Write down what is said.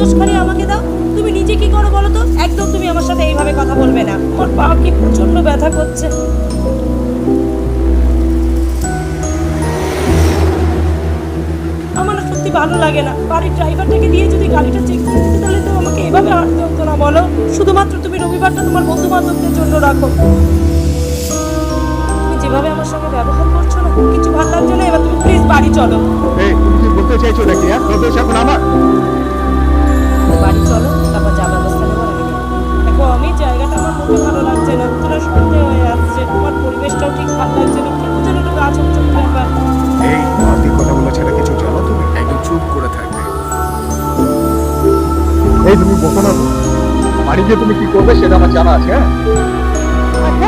দোষখানি আমাকে দাও? তুমি নিজে কি করো বলো তো? একদম তুমি আমার সাথে এইভাবে কথা বলবে না। আমার পা কি প্রচন্ড ব্যথা করছে। আমার না সত্যি ভালো লাগে না। বাড়ির ড্রাইভারটাকে দিয়ে যদি গাড়িটা চেক করে দিতে, তাহলে তো আমাকে এভাবে হাঁটতে হতো না বলো। শুধুমাত্র তুমি রবিবারটা তোমার বন্ধু বান্ধবদের জন্য রাখো। তুমি যেভাবে আমার সঙ্গে ব্যবহার করছো না, কিছু ভালো লাগছে না। এবার তুমি প্লিজ বাড়ি চলো। এই তুমি কি বলতে চাইছো নাকি? তোর দোষ এখন আমার? বাড়ি চলো, তারপর যা ব্যবস্থা নেবো আমি নেবো। দেখো আমি জায়গাটা আমার মোটেও ভালো লাগছে না। তোরা সন্ধে হয়ে আসছে, আমার পরিবেশটাও ঠিক ভালো লাগছে না। কেমন যেন একটু গা ছমছম ব্যাপার। এই আর্থিক কথাগুলো ছেড়ে কিছু জানো তুমি? একদম চুপ করে থাকবে। এই তুমি বসো না তো। বাড়ি গিয়ে তুমি কি করবে সেটা আমার জানা আছে। হ্যাঁ আচ্ছা